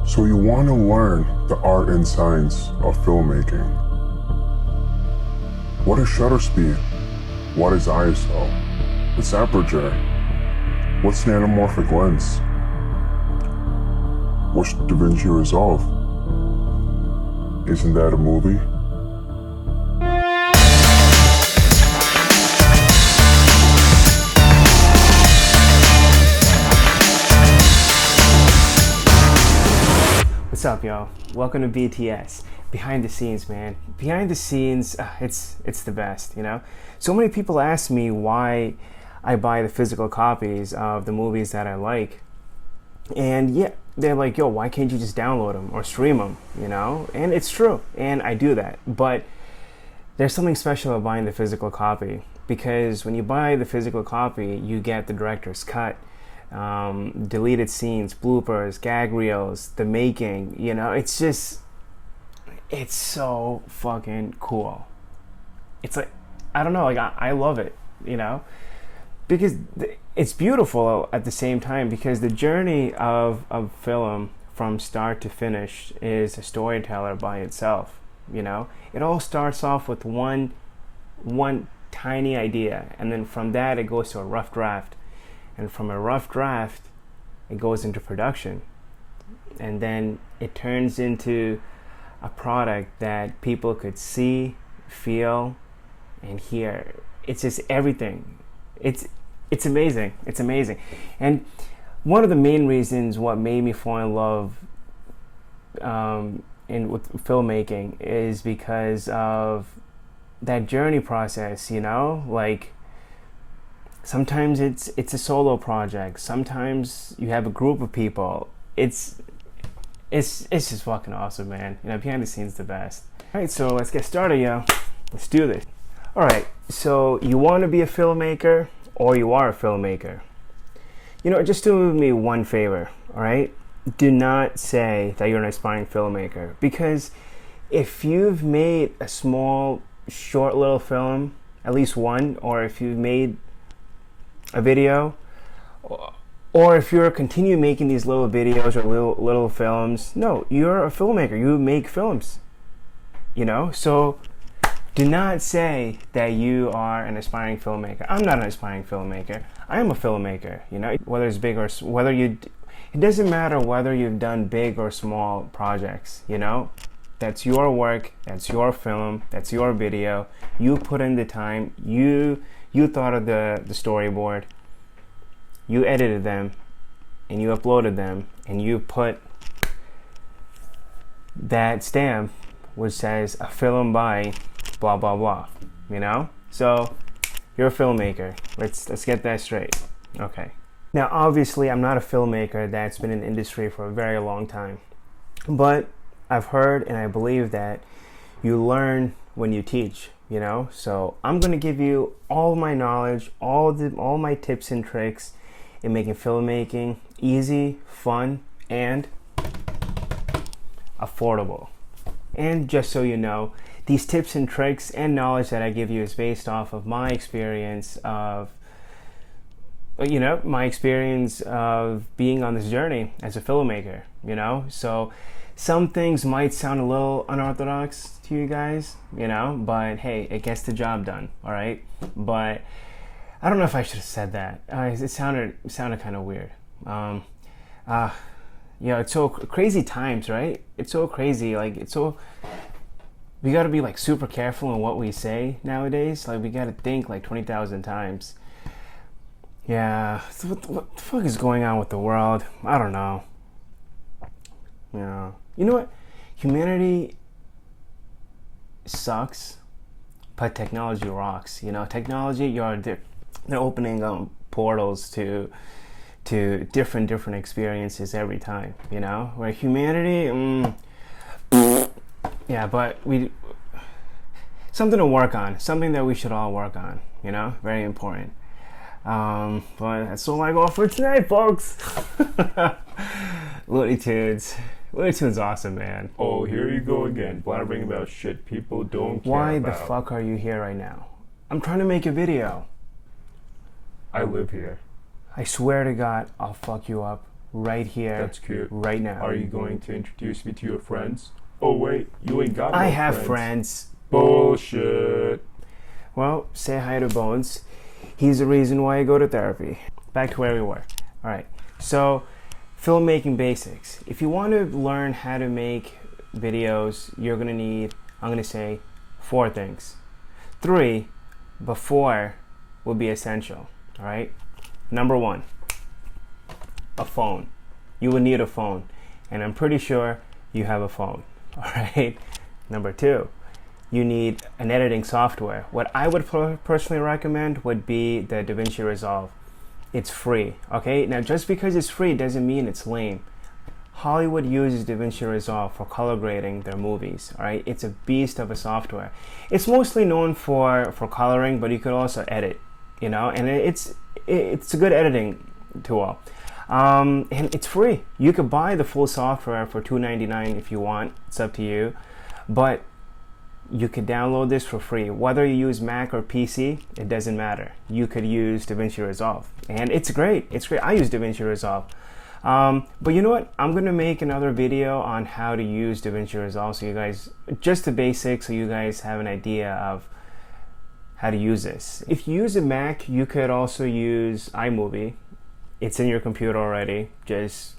So you want to learn the art and science of filmmaking. What is shutter speed? What is ISO? What's aperture? What's an anamorphic lens? What's DaVinci Resolve? Isn't that a movie? What's up, y'all? Welcome to BTS. Behind the scenes, man. Behind the scenes, it's the best, you know? So many people ask me why I buy the physical copies of the movies that I like. And yeah, they're like, yo, why can't you just download them or stream them, you know? And it's true, and I do that. But there's something special about buying the physical copy, because when you buy the physical copy, you get the director's cut, deleted scenes, bloopers, gag reels, the making, you know, it's so fucking cool. It's like, I don't know, like I love it, you know, because it's beautiful at the same time, because the journey of film from start to finish is a storyteller by itself, you know. It all starts off with one tiny idea, and then from that it goes to a rough draft. And from a rough draft, it goes into production. And then it turns into a product that people could see, feel, and hear. It's just everything. It's amazing. It's amazing. And one of the main reasons what made me fall in love with filmmaking is because of that journey process, you know? Like, sometimes it's a solo project. Sometimes you have a group of people. It's just fucking awesome, man. You know, behind the scenes, the best. All right, so let's get started, yo. Let's do this. All right, so you want to be a filmmaker, or you are a filmmaker. You know, just do me one favor, all right? Do not say that you're an aspiring filmmaker, because if you've made a small, short little film, at least one, or if you've made a video, or if you're continue making these little videos or little films, no, you're a filmmaker. You make films, you know. So do not say that you are an aspiring filmmaker. I'm not an aspiring filmmaker. I am a filmmaker, you know. Whether it's big or whether it doesn't matter whether you've done big or small projects, you know. That's your work, that's your film, that's your video. You put in the time, you thought of the storyboard, you edited them, and you uploaded them, and you put that stamp which says a film by blah blah blah, you know? So you're a filmmaker. Let's get that straight. Okay. Now obviously I'm not a filmmaker that's been in the industry for a very long time, but I've heard and I believe that you learn when you teach, you know. So I'm going to give you all my knowledge, all my tips and tricks in making filmmaking easy, fun, and affordable. And just so you know, these tips and tricks and knowledge that I give you is based off of my experience of, you know, my experience of being on this journey as a filmmaker, you know. So some things might sound a little unorthodox to you guys, you know, but hey, it gets the job done, all right? But I don't know if I should have said that. It sounded kind of weird. Yeah, it's so crazy times, right? It's so crazy. Like, we got to be like super careful in what we say nowadays. Like, we got to think like 20,000 times. Yeah, what the fuck is going on with the world? I don't know. Yeah. You know what? Humanity sucks, but technology rocks. You know, technology, they're opening portals to different experiences every time. You know, where humanity, yeah, but something to work on, something that we should all work on. You know, very important. But that's all I got for tonight, folks. Looney Tunes. Looney Tunes awesome, man. Oh, here you go again, blabbering about shit people don't care Why about. the fuck are you here right now? I'm trying to make a video. I live here. I swear to God, I'll fuck you up. right here, That's cute. right now. Are you going to introduce me to your friends? Oh wait, you ain't got no I have friends. Bullshit. Well, say hi to Bones. He's the reason why I go to therapy. Back to where we were. All right. So, filmmaking basics. If you want to learn how to make videos, you're going to need, I'm going to say, 4 things. 3, but 4 will be essential. All right. Number 1, a phone. You will need a phone. And I'm pretty sure you have a phone. All right. Number 2, you need an editing software. What I would personally recommend would be the DaVinci Resolve. It's free, okay? Now, just because it's free doesn't mean it's lame. Hollywood uses DaVinci Resolve for color grading their movies, all right? It's a beast of a software. It's mostly known for coloring, but you could also edit, you know? And it's a good editing tool. And it's free. You could buy the full software for $2.99 if you want. It's up to you. But you could download this for free. Whether you use Mac or PC, it doesn't matter. You could use DaVinci Resolve. And it's great. It's great. I use DaVinci Resolve. But you know what? I'm going to make another video on how to use DaVinci Resolve so you guys, just the basics, so you guys have an idea of how to use this. If you use a Mac, you could also use iMovie. It's in your computer already. Just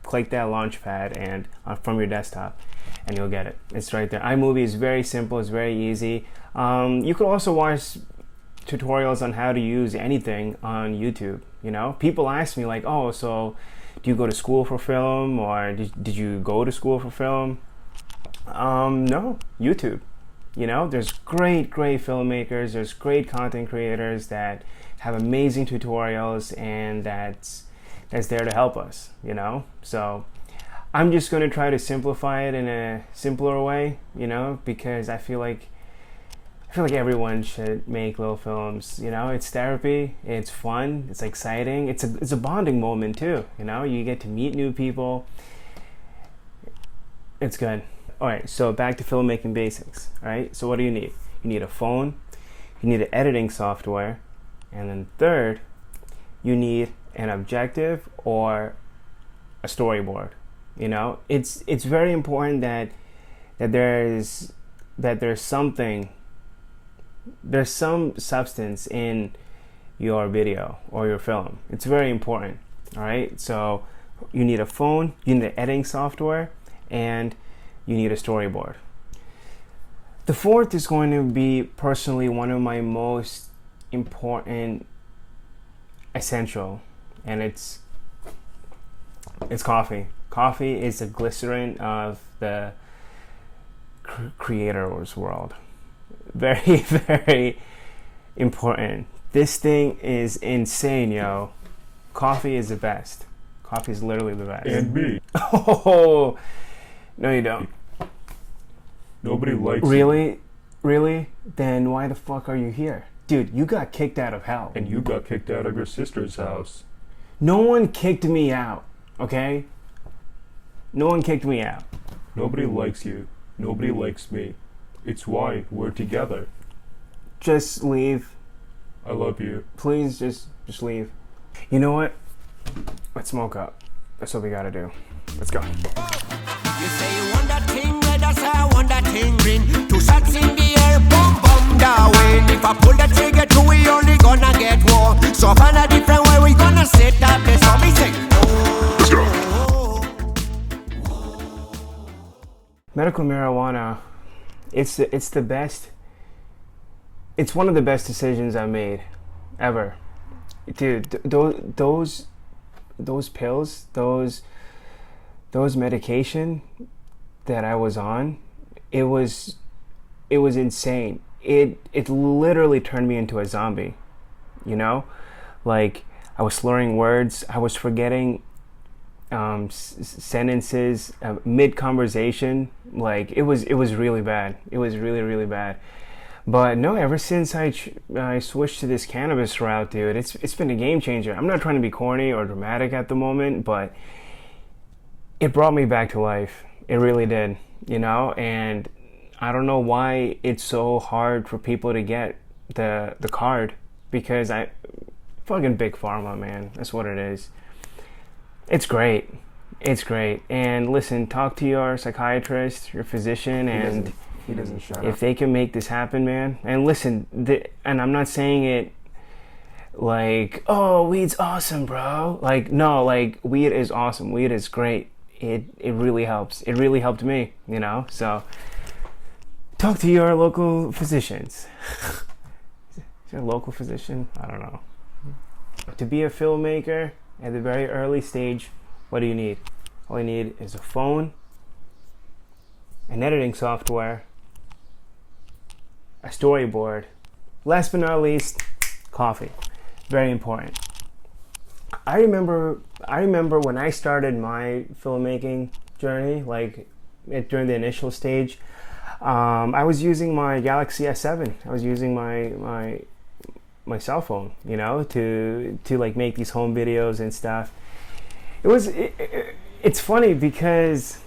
click that launch pad and from your desktop, and you'll get it. It's right there. iMovie is very simple. It's very easy. You could also watch tutorials on how to use anything on YouTube. You know, people ask me like, "Oh, so do you go to school for film, or did you go to school for film?" No, YouTube. You know, there's great filmmakers. There's great content creators that have amazing tutorials, and that's there to help us, you know? So I'm just going to try to simplify it in a simpler way, you know, because I feel like everyone should make little films, you know? It's therapy, it's fun, it's exciting, it's a bonding moment too, you know? You get to meet new people. It's good. All right, so back to filmmaking basics, all right? So what do you need? You need a phone, you need an editing software, and then third, you need an objective or a storyboard. You know, it's very important that there's some substance in your video or your film. It's very important. All right, so you need a phone, you need an editing software, and you need a storyboard. The fourth is going to be personally one of my most important essential, and it's coffee. Coffee is the glycerin of the creator's world. Very, very important. This thing is insane, yo. Coffee is the best. Coffee is literally the best. And me. Oh, no, you don't. Nobody likes Really? Really? Then why the fuck are you here? Dude, you got kicked out of hell. And you got kicked out of your sister's house. No one kicked me out, okay? No one kicked me out. Nobody likes you. Nobody likes me. It's why we're together. Just leave. I love you. Please, just leave. You know what? Let's smoke up. That's what we gotta do. Let's go. You say you want that thing red, I say I want that thing green. 2 shots in the air, boom, boom, Darwin. If I pull the trigger, 2, we only gonna get one. So find a different way, we gonna set that place. So me say, Let's go. Medical marijuana, it's the best. It's one of the best decisions I made ever. Dude, those pills, those medication that I was on, it was insane. It literally turned me into a zombie, you know? Like, I was slurring words, I was forgetting sentences mid-conversation. Like, it was really bad. It was really, really bad. But no, ever since I switched to this cannabis route, dude, it's been a game changer. I'm not trying to be corny or dramatic at the moment, but it brought me back to life. It really did, you know? And I don't know why it's so hard for people to get the card, because fucking big pharma, man. That's what it is. It's great. It's great. And listen, talk to your psychiatrist, your physician, and He doesn't shut if up. they can make this happen, man. And listen, and I'm not saying it like, oh, weed's awesome, bro. Like, no, like, weed is awesome. Weed is great. It really helps. It really helped me, you know? So, talk to your local physicians. Is your local physician? I don't know. To be a filmmaker at the very early stage, what do you need? All you need is a phone, an editing software, a storyboard. Last but not least, coffee. Very important. I remember when I started my filmmaking journey, like during the initial stage, I was using my Galaxy S7. I was using my cell phone, you know, to like make these home videos and stuff. It's funny because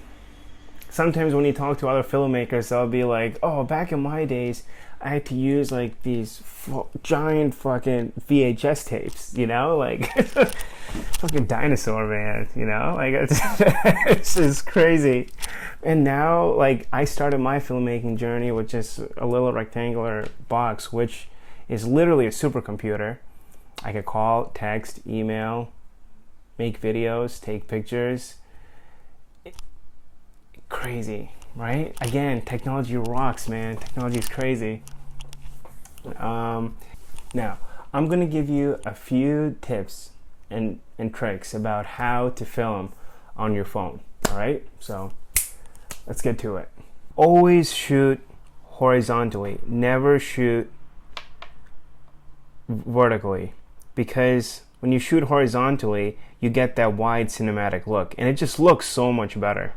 sometimes when you talk to other filmmakers, they'll be like, oh, back in my days, I had to use like these giant fucking VHS tapes, you know, like fucking dinosaur, man, you know, like it's just crazy. And now, like, I started my filmmaking journey with just a little rectangular box, which is literally a supercomputer. I could call, text, email, make videos, take pictures. Crazy, right? Again, technology rocks, man. Technology is crazy. Now, I'm going to give you a few tips and tricks about how to film on your phone, all right? So, let's get to it. Always shoot horizontally. Never shoot vertically, because when you shoot horizontally, you get that wide cinematic look, and it just looks so much better.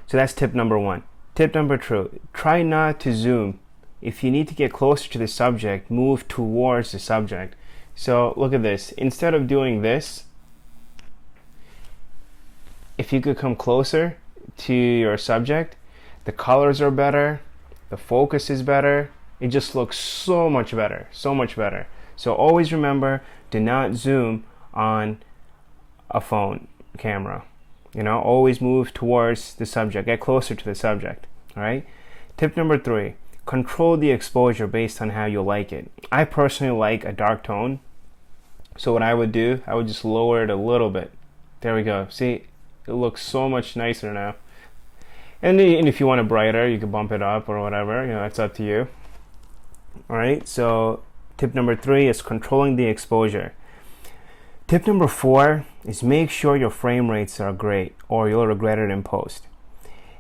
So that's tip number one. Tip number two, try not to zoom. If you need to get closer to the subject, move towards the subject. So look at this. Instead of doing this, if you could come closer to your subject, the colors are better, the focus is better, it just looks so much better, so much better. So always remember, do not zoom on a phone camera. You know, always move towards the subject, get closer to the subject, all right? Tip number three, control the exposure based on how you like it. I personally like a dark tone, so what I would do, I would just lower it a little bit. There we go. See, it looks so much nicer now. And if you want it brighter, you can bump it up or whatever, you know, it's up to you. All right, so tip number three is controlling the exposure. Tip number four is make sure your frame rates are great, or you'll regret it in post.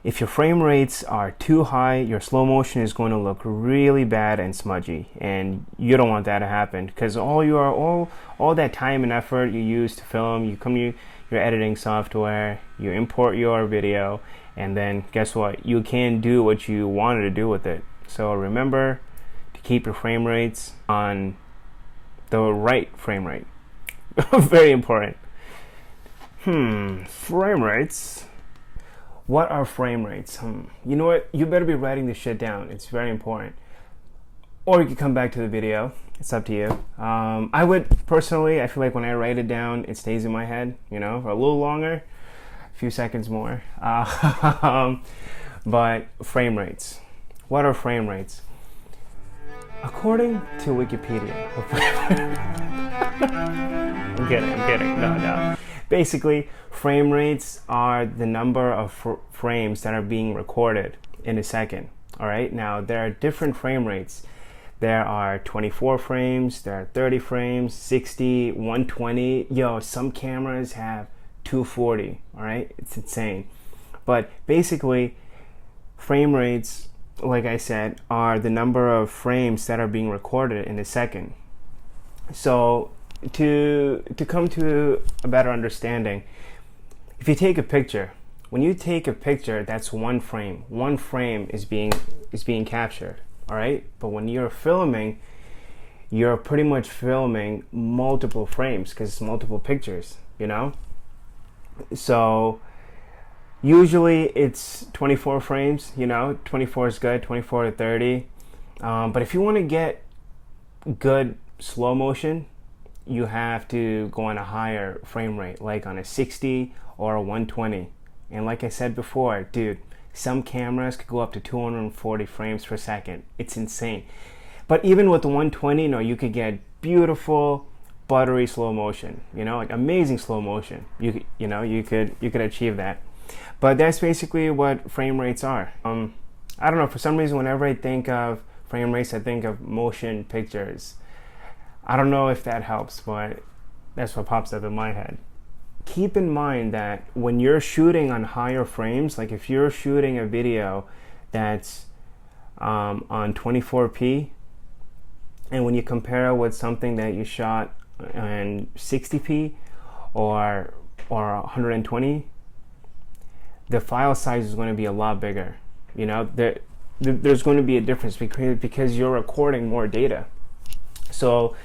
If your frame rates are too high, your slow motion is going to look really bad and smudgy, and you don't want that to happen, because all that time and effort you use to film, you come to your editing software, you import your video, and then guess what? You can't do what you wanted to do with it. So remember to keep your frame rates on the right frame rate. Very important. Frame rates. What are frame rates? You know what? You better be writing this shit down. It's very important. Or you can come back to the video. It's up to you. I would personally, I feel like when I write it down, it stays in my head, you know, for a little longer, a few seconds more. But frame rates. What are frame rates? According to Wikipedia. I'm kidding. No. Basically, frame rates are the number of frames that are being recorded in a second. All right. Now, there are different frame rates. There are 24 frames, there are 30 frames, 60, 120. Yo, some cameras have 240. All right. It's insane. But basically, frame rates, like I said, are the number of frames that are being recorded in a second. So to come to a better understanding, if you take a picture, when you take a picture, that's one frame. One frame is being captured, all right? But when you're filming, you're pretty much filming multiple frames because it's multiple pictures, you know? So usually it's 24 frames, you know, 24 is good, 24 to 30. But if you want to get good slow motion, you have to go on a higher frame rate, like on a 60 or a 120. And like I said before, dude, some cameras could go up to 240 frames per second. It's insane. But even with the 120, you could get beautiful, buttery slow motion, like amazing slow motion. You could achieve that. But that's basically what frame rates are. I don't know, for some reason, whenever I think of frame rates, I think of motion pictures. I don't know if that helps, but that's what pops up in my head. Keep in mind that when you're shooting on higher frames, like if you're shooting a video that's on 24p, and when you compare it with something that you shot on 60p or 120, the file size is going to be a lot bigger. There's going to be a difference because you're recording more data. So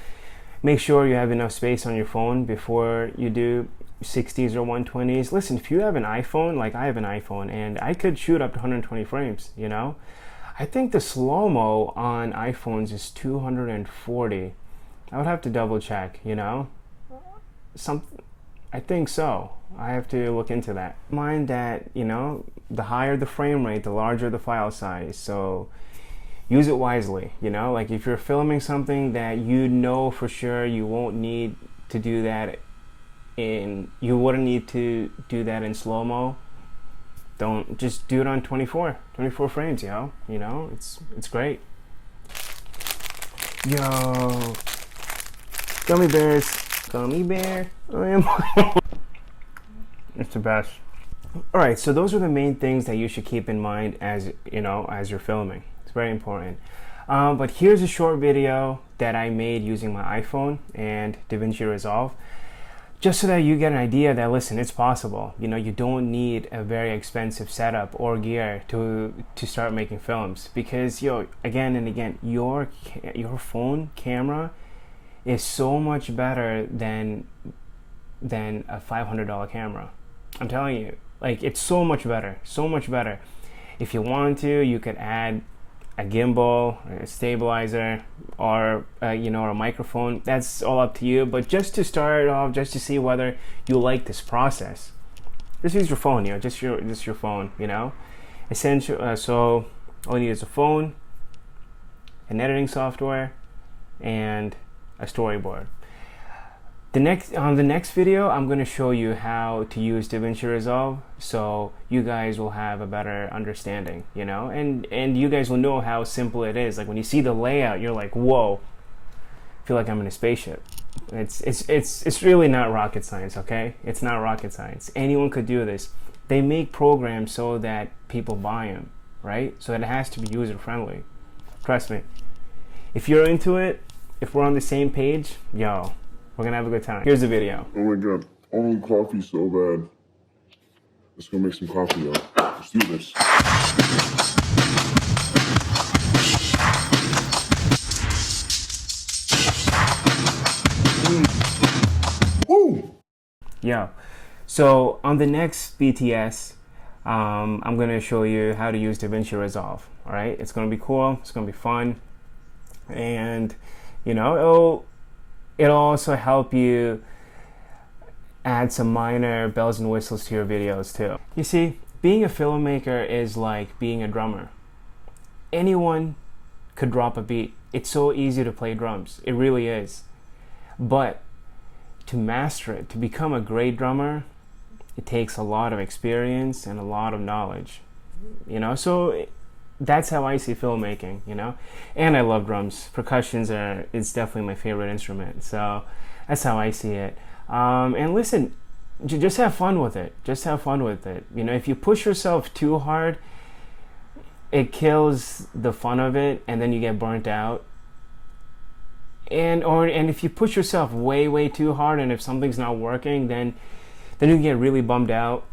make sure you have enough space on your phone before you do 60s or 120s. Listen, if you have an iPhone, like I have an iPhone, and I could shoot up to 120 frames, I think the slow-mo on iPhones is 240. I would have to double check, I think so. I have to look into that. Mind that, the higher the frame rate, the larger the file size. So use it wisely, like if you're filming something that for sure you won't need to do that you wouldn't need to do that in slow-mo, don't just do it on 24 frames, it's great. Yo, gummy bear, it's the best. All right, so those are the main things that you should keep in mind as you're filming. It's very important. But here's a short video that I made using my iPhone and DaVinci Resolve, just so that you get an idea that, listen, it's possible. You don't need a very expensive setup or gear to start making films, because again and again, your phone camera is so much better than a $500 camera. I'm telling you, like, it's so much better. If you want to, you could add a gimbal, a stabilizer, or a microphone. That's all up to you. But just to start off, just to see whether you like this process, just use your phone. Just your phone. Essential. So all you need is a phone, an editing software, and a storyboard. On the next video, I'm going to show you how to use DaVinci Resolve, so you guys will have a better understanding, and you guys will know how simple it is. Like when you see the layout, you're like, whoa, I feel like I'm in a spaceship. It's really not rocket science, okay? It's not rocket science. Anyone could do this. They make programs so that people buy them, right? So that it has to be user friendly. Trust me. If you're into it, if we're on the same page, we're gonna have a good time. Here's the video. Oh my god, I want coffee so bad. Let's go make some coffee, yo. Let's do this. Woo! Yeah. So on the next BTS, I'm gonna show you how to use DaVinci Resolve. All right, it's gonna be cool. It's gonna be fun, and it'll also help you add some minor bells and whistles to your videos too. You see, being a filmmaker is like being a drummer. Anyone could drop a beat. It's so easy to play drums. It really is. But to master it, to become a great drummer, it takes a lot of experience and a lot of knowledge. So that's how I see filmmaking, and I love drums. Percussions it's definitely my favorite instrument, so that's how I see it. And listen, just have fun with it. If you push yourself too hard, it kills the fun of it, and then you get burnt out. And if you push yourself way too hard, and if something's not working, then you get really bummed out,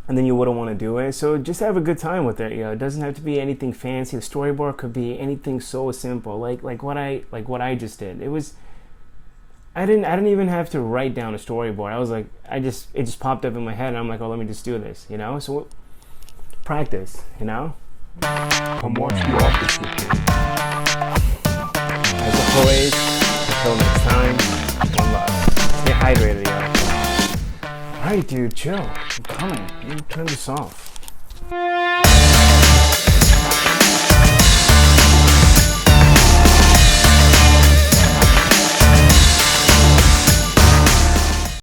and then you wouldn't want to do it. So just have a good time with it. It doesn't have to be anything fancy. The storyboard could be anything so simple, like what I just did. I didn't even have to write down a storyboard. I was like, it just popped up in my head, and I'm like, oh, let me just do this, So practice, Come watch the office with me. As always, until next time, one love. hydrated, yo. Alright, dude, chill. I'm coming. You turn this off.